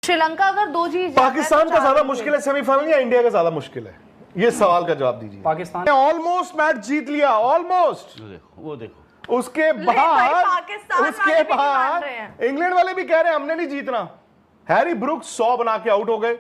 श्रीलंका अगर 2 जीत पाकिस्तान का ज्यादा मुश्किल है सेमीफाइनल या इंडिया का ज्यादा मुश्किल है? ये सवाल का जवाब दीजिए। पाकिस्तान ने ऑलमोस्ट मैच जीत लिया, ऑलमोस्ट। वो देखो उसके बाद इंग्लैंड वाले भी कह रहे हैं हमने नहीं जीतना। हैरी ब्रुक्स 100 बना के आउट हो गए।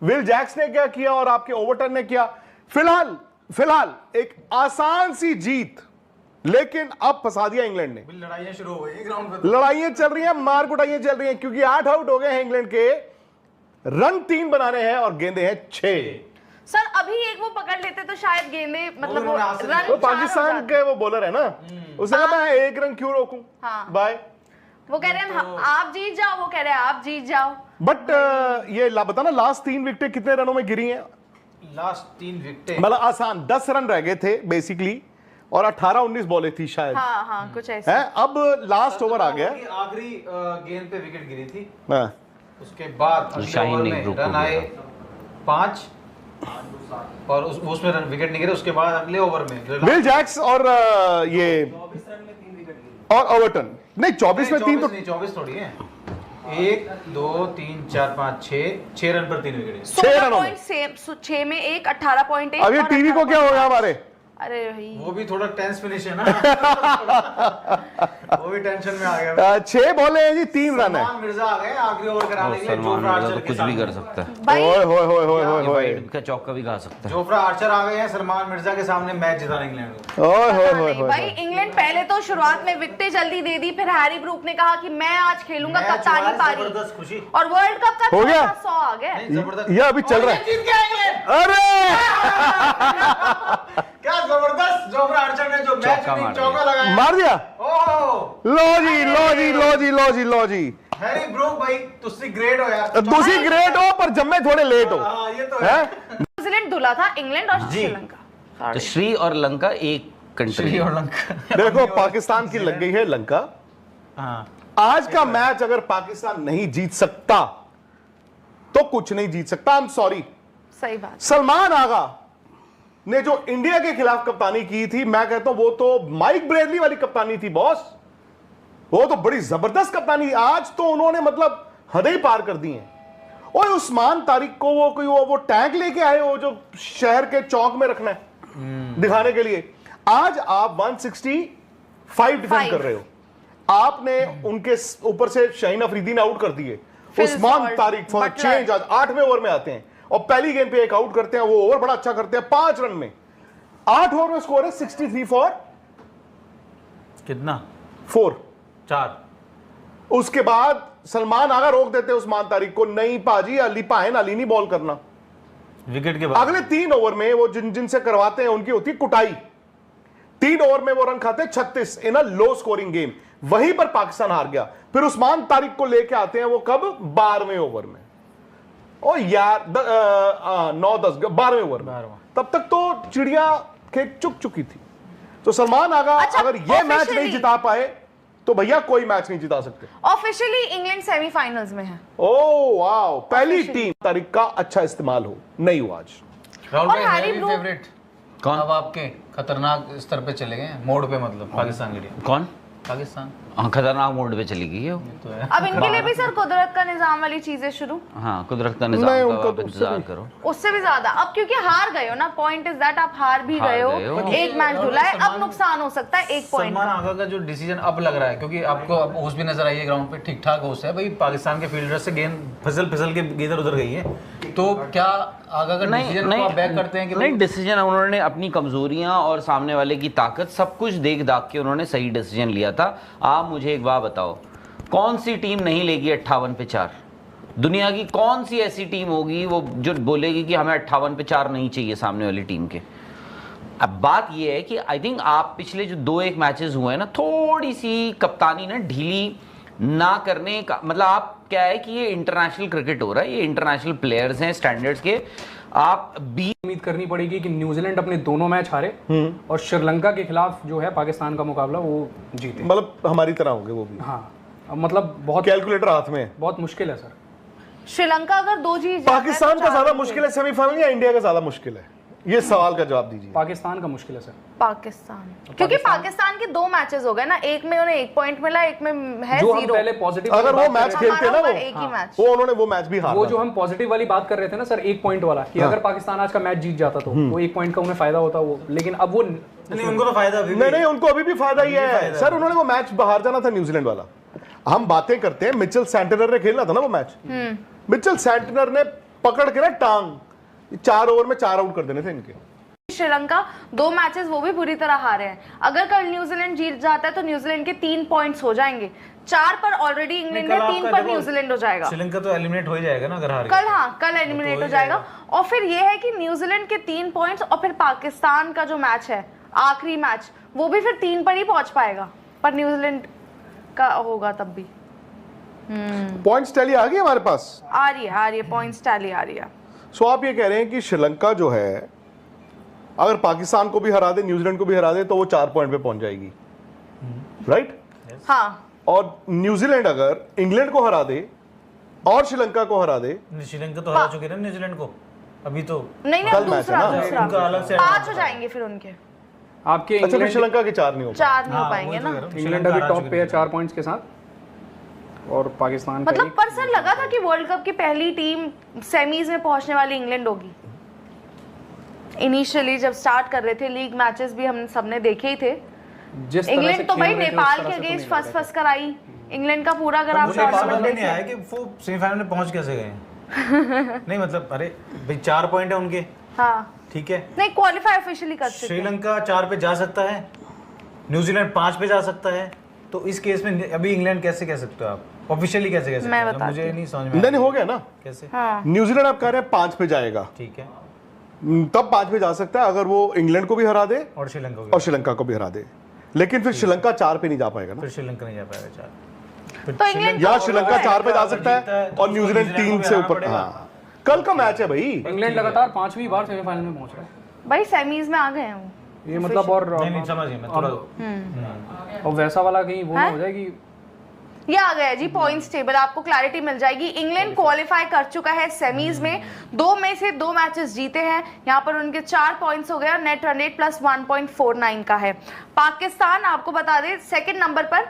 विल जैक्स ने क्या किया और आपके ओवरटन ने किया। फिलहाल एक आसान सी जीत, लेकिन अब फंसा दिया इंग्लैंड ने। लड़ाइयां शुरू हो गई ग्राउंड पे, लड़ाइयां चल रही हैं, मार कुटाइयां चल रही हैं, क्योंकि 8 आउट हो गए हैं इंग्लैंड के। रन 3 बनाने हैं और गेंदे हैं 6। सर अभी एक वो पकड़ लेते तो शायद गेंदे मतलब वो रन तो पाकिस्तान के वो बॉलर है ना, उसने कहा मैं 1 रन क्यों रोकूं, बाय। वो कह रहे हैं आप जीत जाओ, वो कह रहे हैं आप जीत जाओ। बट ये बताना लास्ट 3 विकेटें कितने रनों में गिरी हैं? लास्ट 3 विकेटें मतलब आसान 10 रन रह गए थे बेसिकली, और 18-19 बॉलें थी शायद। हाँ कुछ ऐसा है। अब लास्ट ओवर आ गया, आखिरी गेंद पे विकेट गिरी थी। हाँ। उसके बाद अगले ओवर में रन आए 5 और उसमें रन विकेट नहीं गिरे। उसके बाद अगले ओवर में विल जैक्स और ये 24 रन में 3 विकेट और ओवरटन नहीं 24 में 3 तो 24 थोड़ी है। 1 2 3 4 5 6 रन पर 3 विकेट। 6 रनों में 6 में 1 18.1। अब ये टीवी को क्या हो गया हमारे? अरे भाई वो भी थोड़ा टेंस फिनिश है ना। वो भी टेंशन में आ गया। 6 बॉले हैं जी, 3 रन है। सलमान मिर्जा आ गए आखिरी ओवर कराने के लिए। सलमान जोफ्रा मिर्जा आर्चर तो कुछ भी कर सकता है। ओए वाइड का चौका भी खा सकता है। जोफ्रा आर्चर आ गए हैं सलमान मिर्जा के सामने मैच जिताने इंग्लैंड को। ओए भाई इंग्लैंड पहले तो शुरुआत में विकेटें जल्दी दे दी, फिर हैरी ब्रूक ने कहा कि मैं आज खेलूंगा कप्तानी पारी, जबरदस्त खुशी और वर्ल्ड कप का हो गया। 100 आ गया। जबरदस्त। ये अभी चल रहा है। जीत गया इंग्लैंड। अरे क्या जबरदस्त जोफ्रा आर्चर ने जो मैच में चौका लगाया, मार दिया। ओह लो जी हैरी ब्रूक भाई तुसी ग्रेट हो यार। दूसरी ग्रेट हो पर जम्मे थोड़े लेट हो। हाँ ये तो है। न्यूजीलैंड धुला था इंग्लैंड और श्रीलंका। तो श्री और लंका एक कंट्री। और लंका देखो पाकिस्तान की लग गई है लंका। हाँ आज का मैच अगर पाकिस्तान नहीं जीत सकता तो कुछ नहीं जीत सकता। I am sorry. सही बात। सलमान आगा ने जो इंडिया के खिलाफ कप्तानी की थी, मैं कहता हूं वो तो माइक ब्रेडली वाली कप्तानी थी बॉस। वो तो बड़ी जबरदस्त कप्तानी। आज तो उन्होंने मतलब हदें ही पार कर दी हैं। और उस्मान तारिक को वो टैग लेके आए हो जो शहर के चौक में रखना है दिखाने के लिए। आज आप 165 डिफेंड कर रहे हो। आपने उनके ऊपर से शाहीन अफरीदी ने आउट कर दिए। उस्मान तारिक फॉर चेंज आज 8वें ओवर में आते हैं और पहली गेंद पे एक आउट करते हैं। वो ओवर बड़ा अच्छा करते हैं 5 रन में। 8 ओवर में स्कोर है 63 फॉर कितना 4। उसके बाद सलमान आगा रोक देते हैं उस्मान तारिक को। नहीं पाजी, अली पाहन अली नहीं बॉल करना। विकेट के बाद अगले 3 ओवर में वो जिनसे करवाते हैं उनकी होती है कुटाई। 3 ओवर में वो रन खाते हैं 36 इन अ लो स्कोरिंग गेम। वहीं पर पाकिस्तान हार गया। फिर उस्मान तारिक को लेके आते हैं वो कब 12वें ओवर में। ओ यार 9-10 12वें ओवर में। तब तक तो चिड़िया खेत चुक चुकी थी। तो सलमान आगा अगर ये मैच नहीं जिता पाए तो भैया कोई मैच नहीं जिता सकते। ऑफिशियली इंग्लैंड सेमीफाइनल्स में है। ओ वाओ, पहली टीम तारीख का अच्छा इस्तेमाल हो नहीं हुआ आज। राहुल और भाई हैरी हैवी ब्रूक- फेवरेट कौन? अब आपके खतरनाक स्तर पे चले गए मोड पे, मतलब पाकिस्तान के लिए। कौन? पाकिस्तान हाँ, खतरनाक मोड पे चली गई है वो। तो है। अब इनके लिए भी सर कुदरत का निजाम वाली चीजें शुरू। हाँ, कुदरत का नहीं, निजाम उनका का आप तो उससे इंतजार भी- करो। उससे भी ज्यादा अब क्योंकि हार गए हो ना। पॉइंट इज दैट आप हार भी हार गए गए हो। हो। एक मैच धुला है, अब नुकसान हो सकता है 1 पॉइंट सलमान का। आगा का जो डिसीजन अब लग रहा है, क्योंकि आपको अब होश भी नजर आई है ग्राउंड पे, ठीक ठाक होश है भाई। पाकिस्तान के फील्डर से गेंद फिसल के इधर उधर गई है। तो क्या आगा का डिसीजन को आप बैक करते हैं कि नहीं, डिसीजन उन्होंने अपनी कमजोरियां और सामने वाले की ताकत सब कुछ देख दाख के उन्होंने सही डिसीजन लिया था। आप मुझे एक बात बताओ, कौन सी टीम नहीं लेगी 58 पे 4? दुनिया की कौन सी ऐसी टीम होगी वो जो बोलेगी कि हमें 58 पे 4 नहीं चाहिए सामने वाली टीम के? अब बात ये है कि आई थिंक आप पिछले जो 2-1 मैचेस हुए हैं ना, थोड़ी सी कप्तानी ना ढीली ना करने का मतलब, आप क्या है कि ये इंटरनेशनल क्रिकेट हो रहा है, ये इंटरनेशनल प्लेयर्स हैं स्टैंडर्ड्स के। आप उम्मीद करनी पड़ेगी कि न्यूजीलैंड अपने दोनों मैच हारे और श्रीलंका के खिलाफ जो है पाकिस्तान का मुकाबला वो जीते। मतलब हमारी तरह होंगे वो भी। हाँ, अब मतलब बहुत कैलकुलेटर हाथ में है। बहुत मुश्किल है सर। श्रीलंका अगर 2 जीत जाता है पाकिस्तान तो का 4 ज्यादा जीत मुश्किल है सेमीफाइनल या इंडिया का ज्यादा मुश्किल है? ये सवाल का जवाब दीजिए। पाकिस्तान का मुश्किल है सर। पाकिस्तान, क्योंकि पाकिस्तान के 2 मैचेस हो गए ना, एक में उन्हें 1 पॉइंट मिला, एक में है जो हम 0। पहले पॉजिटिव अगर वो मैच खेलते ना, वो एक ही मैच, वो उन्होंने वो मैच भी हारा। वो जो हम पॉजिटिव वाली बात कर रहे थे ना सर, 1 पॉइंट वाला, कि अगर पाकिस्तान आज का मैच जीत जाता तो वो 1 पॉइंट का उन्हें फायदा होता वो, लेकिन अब वो नहीं, उनको तो फायदा अभी भी नहीं, उनको अभी भी फायदा ही है सर। उन्होंने वो मैच बाहर जाना था न्यूजीलैंड वाला। हम बातें करते हैं, मिचेल सैंटनर ने खेलना था ना वो मैच। मिचेल सैंटनर ने पकड़ के ना टांग 4 ओवर में 4 आउट कर देने थे इनके। श्रीलंका 2 मैचेस वो भी बुरी तरह हारे हैं। अगर कल न्यूजीलैंड जीत जाता है तो न्यूजीलैंड के 3 पॉइंट्स हो जाएंगे। 4 पर ऑलरेडी इंग्लैंड है, 3 पर न्यूजीलैंड हो जाएगा। श्रीलंका तो एलिमिनेट हो ही जाएगा ना अगर हार कल, हाँ कल एलिमिनेट हो जाएगा। और फिर ये है कि न्यूजीलैंड के 3 पॉइंट्स और फिर पाकिस्तान का जो मैच है आखिरी मैच, वो भी फिर 3 पर ही पहुंच पाएगा, पर न्यूजीलैंड का होगा तब भी। पॉइंट्स टैली आ गई हमारे पास, आ रही है पॉइंट्स टैली आ रही है। सो आप ये कह रहे हैं कि श्रीलंका जो है अगर पाकिस्तान को भी हरा दे, न्यूजीलैंड को भी हरा दे, तो वो 4 पॉइंट पे पहुंच जाएगी, राइट? हाँ, और न्यूजीलैंड अगर इंग्लैंड को हरा दे और श्रीलंका को हरा दे, श्रीलंका तो हरा चुके हैं ना न्यूजीलैंड को अभी तो। नहीं कल मैच है दूसरा ना? दूसरा उनका अलग से 5 हो जाएंगे फिर उनके, आपके अच्छा फिर इंग्लैंड श्रीलंका के 4 नहीं हो 4 नहीं हो पाएंगे ना। इंग्लैंड अभी टॉप पे है 4 पॉइंट्स के साथ, और पाकिस्तान का मतलब पर सर लगा था कि वर्ल्ड कप की पहली टीम सेमीज में पहुंचने वाली इंग्लैंड होगी। इनिशियली जब स्टार्ट कर रहे थे लीग मैचेस भी हम सबने देखे ही थे। जिस तरह से इंग्लैंड तो भाई खेल रहे थे, उस नेपाल तरह के से तो अगेंस्ट नहीं फंस फंस कर आई इंग्लैंड का पूरा। अगर आप मुझे बात टूर्नामेंट समझ नहीं देखें आया कि वो सेमीफाइनल में पहुंच कैसे गए नहीं मतलब अरे भाई 4 पॉइंट है उनके, हाँ ठीक है। नहीं क्वालिफाई ऑफिशियली कर चुके हैं। श्रीलंका 4 पे जा सकता है, न्यूजीलैंड 5 पे जा सकता है, तो इस केस में अभी इंग्लैंड कैसे कह सकते हो आप? ऑफिशियली कैसे कह सकते मैं हो? बताती मुझे नहीं समझ में नहीं हो गया ना। कैसे? हाँ न्यूजीलैंड आप कह रहे हैं 5 पे जाएगा, ठीक है, तब 5 पे जा सकता है अगर वो इंग्लैंड को भी हरा दे और श्रीलंका को भी हरा दे। लेकिन फिर श्रीलंका 4 पे नहीं जा पाएगा ना। फिर श्रीलंका नहीं जा पाएगा 4। तो इंग्लैंड या श्रीलंका 4 पे जा सकता है और न्यूजीलैंड 3 से ऊपर। हाँ कल का मैच है भाई। इंग्लैंड लगातार 5वीं बार सेमीफाइनल में पहुंच रहा है भाई सेमीज में आ गए हैं वो। ये मतलब। और नहीं समझ गया मैं थोड़ा। और वैसा वाला कहीं वो ना हो जाए कि ये आ गया जी पॉइंट्स टेबल, आपको क्लैरिटी मिल जाएगी। इंग्लैंड क्वालिफाई कर चुका है सेमीज में, 2 में से 2 मैचेस जीते हैं, यहाँ पर उनके 4 पॉइंट्स हो गए और नेट रन रेट प्लस 1.49 का है। पाकिस्तान आपको बता दें सेकंड नंबर पर,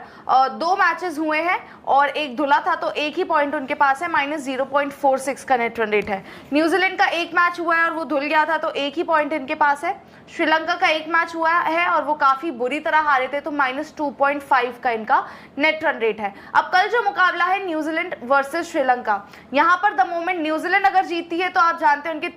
2 मैचेस हुए हैं और एक धुला था, तो 1 ही पॉइंट उनके पास है, -0.46 का नेट रन रेट है। न्यूजीलैंड का 1 मैच हुआ है और वो धुल गया था, तो 1 ही पॉइंट इनके पास है। श्रीलंका का 1 मैच हुआ है और वो काफी बुरी तरह हारे थे, तो -2.5 का इनका नेट रन रेट है। अब कल जो मुकाबला है न्यूजीलैंड वर्सेस श्रीलंका, यहाँ पर द मोमेंट न्यूजीलैंड अगर जीतती है तो आप जानते हैं उनके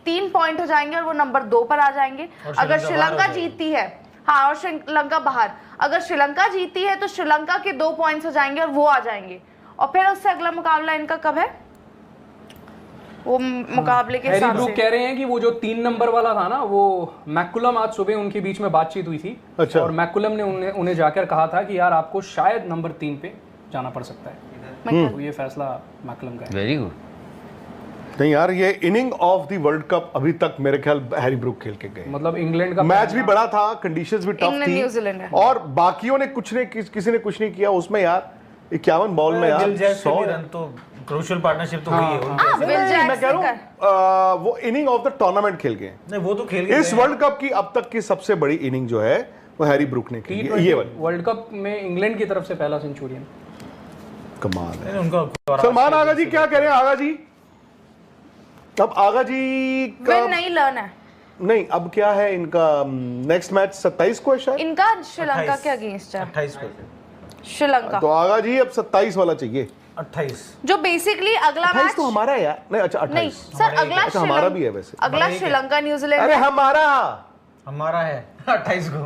3 पॉइंट हो जाएंगे और वो नंबर 2 पर आ जाएंगे। अगर श्रीलंका जीतती है, हाँ, और श्रीलंका बाहर, अगर श्रीलंका जीतती है तो श्रीलंका के 2 पॉइंट्स हो जाएंगे और वो आ जाएंगे। और फिर उससे अगला मुकाबला इनका कब है, वो मुकाबले के हैरी हिसाब ब्रूक से कह रहे हैं कि वो जो 3 नंबर वाला था ना, वो मैकुलम, आज सुबह उनके बीच में बातचीत हुई थी। अच्छा। और मैकुलम ने उन्हें जाकर कहा था कि यार आपको शायद नंबर 3 पे जाना पड़ सकता है। तो ये फैसला मैकुलम का है। Very good. नहीं यार, ये inning of the world cup अभी तक मेरे ख्याल हैरी ब्रूक खेल के गए। मतलब इंग्लैंड का मैच भी बड़ा था, कंडीशंस भी टफ इंग्लैंड थी, न्यूजीलैंड है। और बाकियों ने किसी ने कुछ नहीं किया उसमें यार। 51 बॉल में यार 100 रन तो क्रूशियल पार्टनरशिप तो हुई है उनकी। हाँ, विल नहीं, मैं कह जैक्सन रहा हूँ वो इनिंग ऑफ द टूर्नामेंट खेल गए। नहीं वो तो खेल गए इस वर्ल्ड कप की अब तक की सबसे बड़ी इनिंग जो है वो हैरी ब्रूक ने खेली है, ये वाली। वर्ल्ड कप में इंग्लैंड की तरफ से पहला सेंचुरियन। कमाल है। उनका सलमान आगा जी क्या कह रहे हैं? आगा जी अब आगा जी का विन नहीं लर्न है नहीं, अब क्या है इनका नेक्स्ट मैच 27 को है शायद। इनका, श्रीलंका के अगेंस्ट है 28 को, श्रीलंका। तो आगा जी अब 27 वाला चाहिए। 28 जो बेसिकली अगला 28 मैच तो हमारा है यार। नहीं अच्छा नहीं 28। सर, अगला अच्छा हमारा भी है वैसे। अगला श्रीलंका न्यूजीलैंड अरे है। हमारा है 28 को।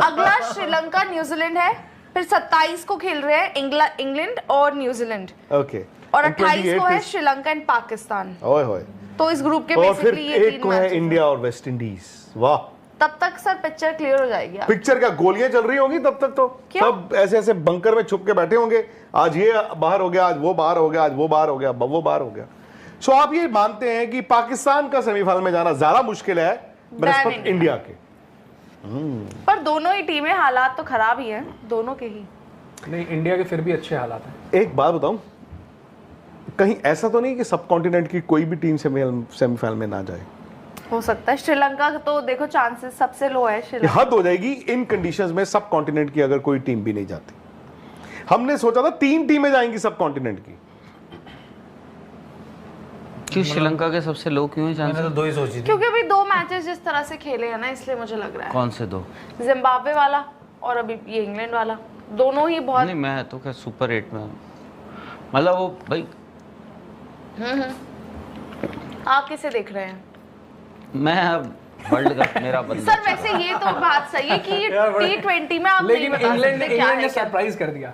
अगला श्रीलंका न्यूजीलैंड है, फिर 27 को खेल रहे हैं इंग्लैंड और न्यूजीलैंड, ओके, और 28 को है श्रीलंका एंड पाकिस्तान। ओए होए। तो इस ग्रुप के और फिर बेसिकली ये एक 3 को है मैच। इंडिया और वेस्ट इंडीज। वाह, तब तक सर पिक्चर क्लियर हो जाएगी। पिक्चर क्या गोलियां चल रही होंगी तब तक तो। क्यों? सब ऐसे ऐसे बंकर में छुप के बैठे होंगे, आज ये बाहर हो गया, आज वो बाहर हो गया, आज वो बाहर हो गया, वो बाहर हो गया। सो आप ये मानते हैं कि पाकिस्तान का सेमीफाइनल में जाना ज्यादा मुश्किल है बनस्पत इंडिया के? पर दोनों ही टीमें हालात तो खराब ही हैं, दोनों के ही। नहीं, इंडिया के फिर भी अच्छे हालात हैं। एक बात बताऊं, कहीं ऐसा तो नहीं कि सब कॉन्टिनेंट की कोई भी टीम सेमीफाइनल में ना जाए? हो सकता है। श्रीलंका तो देखो चांसेस सबसे लो है ये श्रीलंका। हद हो जाएगी इन कंडीशंस में सब कॉन्टिनेंट की अगर कोई टीम भी नहीं जाती। हमने सोचा था 3 टीमें जाएंगी सब कॉन्टिनेंट की। क्यों श्रीलंका के सबसे लो क्यों है मैंने चांसेस? तो 2 ही सोची थी। क्योंकि अभी 2 मैचेस जिस तरह से खेले हैं ना, इसलिए मुझे लग रहा है कौन से 2? जिम्बाब्वे वाला और अभी ये इंग्लैंड वाला, दोनों ही बहुत। नहीं मैं तो क्या सुपर 8 में, मतलब वो भाई आप किसे देख रहे हैं? मैं अब वर्ल्ड कप मेरा बंदा। सर वैसे ये तो बात सही है कि यार, बड़े- T20 में आप नहीं लेकिन बता इंग्लैंड सकते क्या इंग्लैंड है ने क्या। सरप्राइज कर दिया।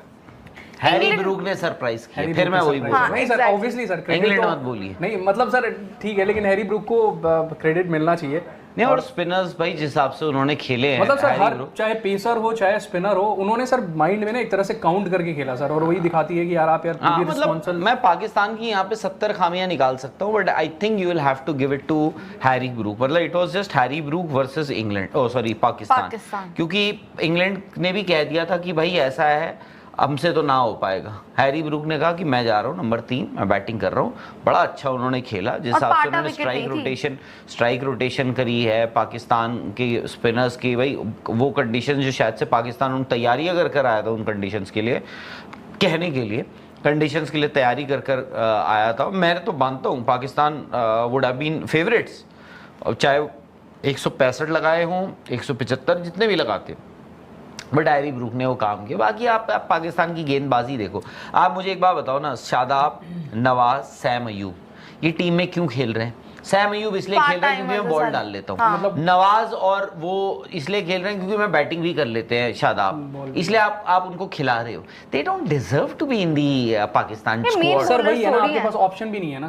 हैरी ब्रूक ने सरप्राइज किया, फिर मैं वही हाँ, नहीं sir, exactly. Obviously sir credit England तो- मत बोलिए। नहीं मतलब सर ठीक है, लेकिन हैरी ब्रूक को क्रेडिट मिलना चाहिए। नहीं, और स्पिनर्स भाई जिस हिसाब से उन्होंने खेले हैं, मतलब सर हैरी हर ब्रूक, चाहे पेसर हो चाहे स्पिनर हो, उन्होंने सर माइंड में ना एक तरह से काउंट करके खेला सर, और वही दिखाती है कि यार आप यार हाँ, पूरी मतलब रिस्पॉन्सिबल। मैं पाकिस्तान की यहाँ पे 70 खामियां निकाल सकता हूँ, but I think you will have to give it to Harry Brook. मतलब it was just Harry Brook versus England, oh sorry Pakistan, क्योंकि इंग्लैंड ने भी कह दिया था कि भाई ऐसा है हमसे तो ना हो पाएगा। हैरी ब्रूक ने कहा कि मैं जा रहा हूँ नंबर 3, मैं बैटिंग कर रहा हूँ। बड़ा अच्छा उन्होंने खेला, जिस और हिसाब से पाटा उन्होंने विकेट नहीं थी। स्ट्राइक रोटेशन करी है पाकिस्तान के स्पिनर्स की। भाई वो कंडीशन जो शायद से पाकिस्तान उन तैयारी अगर कर आया था उन कंडीशंस के लिए, कहने के लिए कंडीशंस के लिए तैयारी कर आया था। मैं तो मानता हूँ Pakistan would have been favourites, चाहे 165 लगाए हों 175 जितने भी लगाते, बट हैरी ब्रूक ने वो काम किया। बाकी आप पाकिस्तान की गेंदबाजी देखो। आप मुझे एक बात बताओ ना, शादाब, नवाज, सैम अयूब ये टीम में क्यों खेल रहे हैं? सैम अयूब इसलिए खेल रहे हैं क्योंकि मैं बॉल डाल लेता हूँ, हाँ। नवाज और वो इसलिए खेल रहे हैं क्योंकि मैं बैटिंग भी कर लेते हैं शादाब, इसलिए आप उनको खिला रहे हो। They don't deserve to be in the Pakistan ये main स्क्वाड। सर वही है ना, थोड़ी आपके है। पास ऑप्शन भी नहीं है ना।